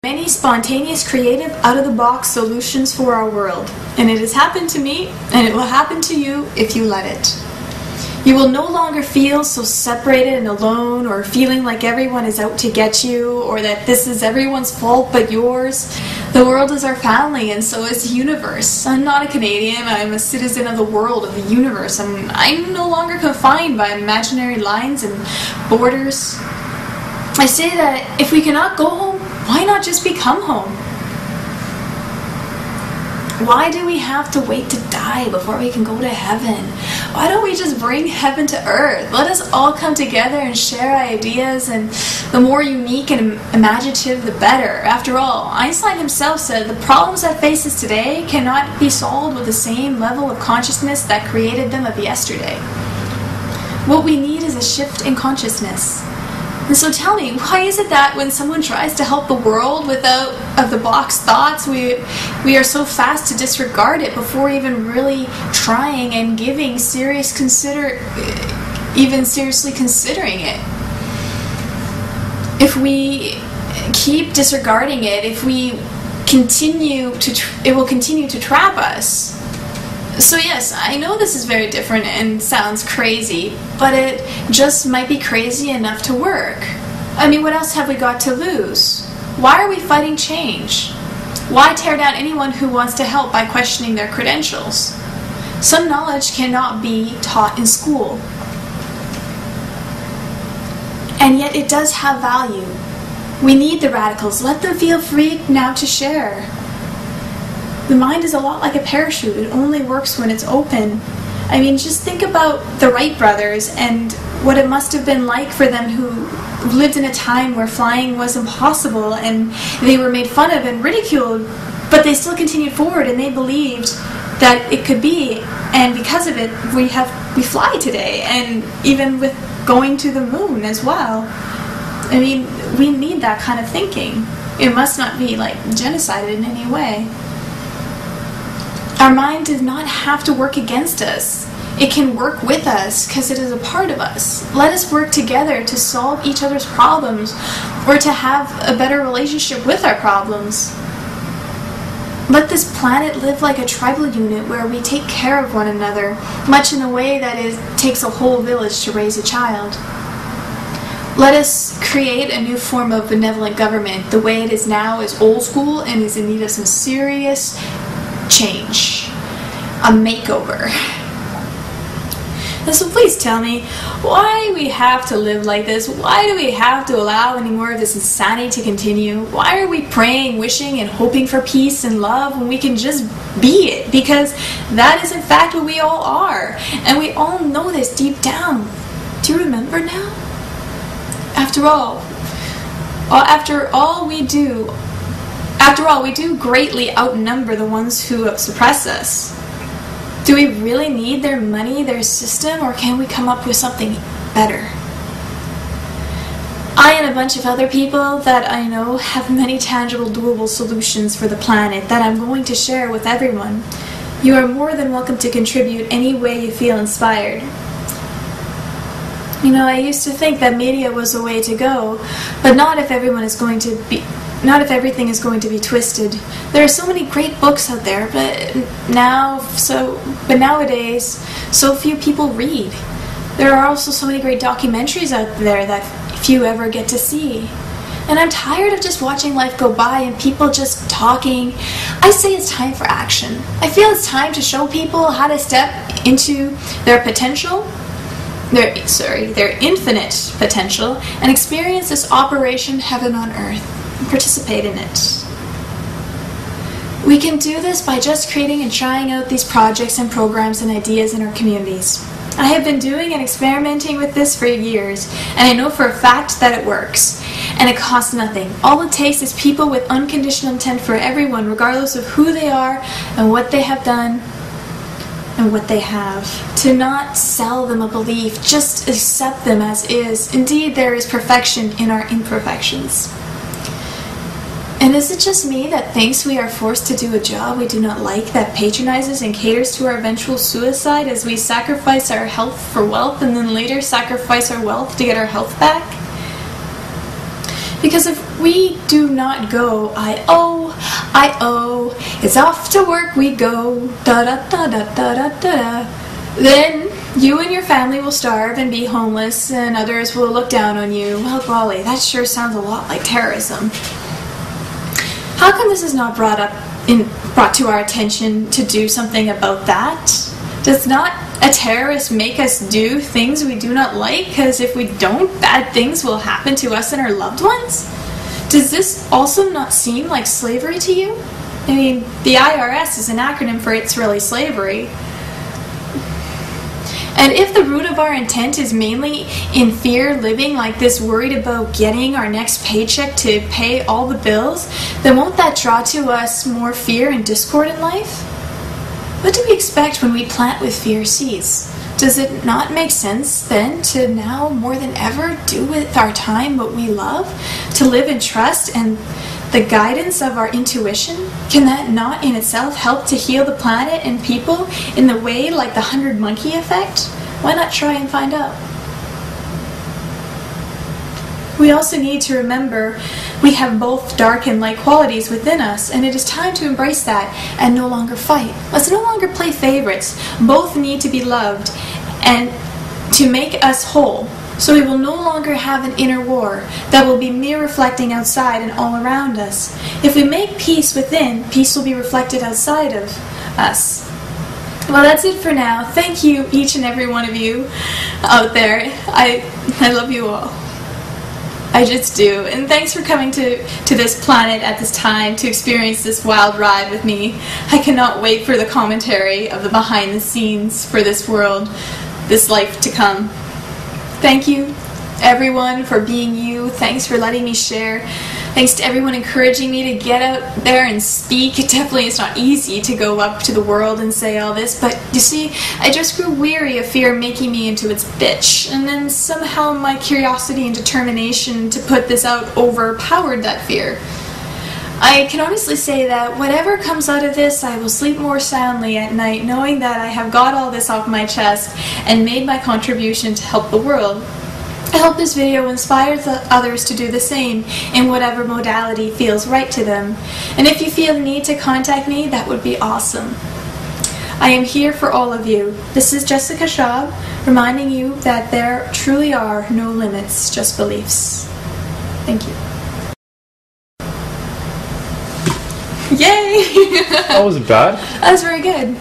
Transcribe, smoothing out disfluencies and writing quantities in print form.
Many spontaneous, creative, out-of-the-box solutions for our world. And it has happened to me, and it will happen to you if you let it. You will no longer feel so separated and alone, or feeling like everyone is out to get you, or that this is everyone's fault but yours. The world is our family, and so is the universe. I'm not a Canadian, I'm a citizen of the world, of the universe, and I'm no longer confined by imaginary lines and borders. I say that if we cannot go home, why not just become home? Why do we have to wait to die before we can go to heaven? Why don't we just bring heaven to earth? Let us all come together and share ideas, and the more unique and imaginative, the better. After all, Einstein himself said the problems that face us today cannot be solved with the same level of consciousness that created them of yesterday. What we need is a shift in consciousness. And so tell me, why is it that when someone tries to help the world with out-of-the-box thoughts, we are so fast to disregard it before even really trying and giving even seriously considering it? If we keep disregarding it, it will continue to trap us. So yes, I know this is very different and sounds crazy, but it just might be crazy enough to work. I mean, what else have we got to lose? Why are we fighting change? Why tear down anyone who wants to help by questioning their credentials? Some knowledge cannot be taught in school. And yet it does have value. We need the radicals. Let them feel free now to share. The mind is a lot like a parachute. It only works when it's open. I mean, just think about the Wright brothers and what it must have been like for them who lived in a time where flying was impossible and they were made fun of and ridiculed, but they still continued forward and they believed that it could be. And because of it, we fly today, and even with going to the moon as well. I mean, we need that kind of thinking. It must not be like genocided in any way. Our mind does not have to work against us. It can work with us because it is a part of us. Let us work together to solve each other's problems, or to have a better relationship with our problems. Let this planet live like a tribal unit where we take care of one another, much in the way that it takes a whole village to raise a child. Let us create a new form of benevolent government. The way it is now is old school and is in need of some serious change, a makeover. And so please tell me, why do we have to live like this? Why do we have to allow any more of this insanity to continue? Why are we praying, wishing, and hoping for peace and love when we can just be it? Because that is in fact what we all are, and we all know this deep down. Do you remember now? After all, we do greatly outnumber the ones who suppress us. Do we really need their money, their system, or can we come up with something better? I and a bunch of other people that I know have many tangible, doable solutions for the planet that I'm going to share with everyone. You are more than welcome to contribute any way you feel inspired. You know, I used to think that media was the way to go, but not if everything is going to be twisted. There are so many great books out there, but nowadays, so few people read. There are also so many great documentaries out there that few ever get to see. And I'm tired of just watching life go by and people just talking. I say it's time for action. I feel it's time to show people how to step into their potential, their infinite potential, and experience this Operation Heaven on Earth. Participate in it. We can do this by just creating and trying out these projects and programs and ideas in our communities. I have been doing and experimenting with this for years, and I know for a fact that it works. And it costs nothing. All it takes is people with unconditional intent for everyone, regardless of who they are and what they have done and what they have. To not sell them a belief, just accept them as is. Indeed, there is perfection in our imperfections. And is it just me that thinks we are forced to do a job we do not like, that patronizes and caters to our eventual suicide as we sacrifice our health for wealth and then later sacrifice our wealth to get our health back? Because if We do not go, I owe, it's off to work we go, da-da-da-da-da-da-da. Then you and your family will starve and be homeless, and others will look down on you. Well, golly, that sure sounds a lot like terrorism. How come this is not brought to our attention to do something about that? Does not a terrorist make us do things we do not like? Because if we don't, bad things will happen to us and our loved ones? Does this also not seem like slavery to you? I mean, the IRS is an acronym for It's Really Slavery. And if the root of our intent is mainly in fear, living like this, worried about getting our next paycheck to pay all the bills, then won't that draw to us more fear and discord in life? What do we expect when we plant with fear seeds? Does it not make sense then to now more than ever do with our time what we love? To live in trust and the guidance of our intuition? Can that not in itself help to heal the planet and people in the way like the 100 monkey effect? Why not try and find out? We also need to remember we have both dark and light qualities within us, and it is time to embrace that and no longer fight. Let's no longer play favorites. Both need to be loved and to make us whole. So we will no longer have an inner war that will be mere reflecting outside and all around us. If we make peace within, peace will be reflected outside of us. Well, that's it for now. Thank you, each and every one of you out there. I love you all. I just do. And thanks for coming to this planet at this time to experience this wild ride with me. I cannot wait for the commentary of the behind the scenes for this world, this life to come. Thank you, everyone, for being you. Thanks for letting me share. Thanks to everyone encouraging me to get out there and speak. It definitely is not easy to go up to the world and say all this, but you see, I just grew weary of fear making me into its bitch, and then somehow my curiosity and determination to put this out overpowered that fear. I can honestly say that whatever comes out of this, I will sleep more soundly at night knowing that I have got all this off my chest and made my contribution to help the world. I hope this video inspires others to do the same in whatever modality feels right to them. And if you feel the need to contact me, that would be awesome. I am here for all of you. This is Jessica Schaub, reminding you that there truly are no limits, just beliefs. Thank you. Yay! That wasn't bad. That was very good.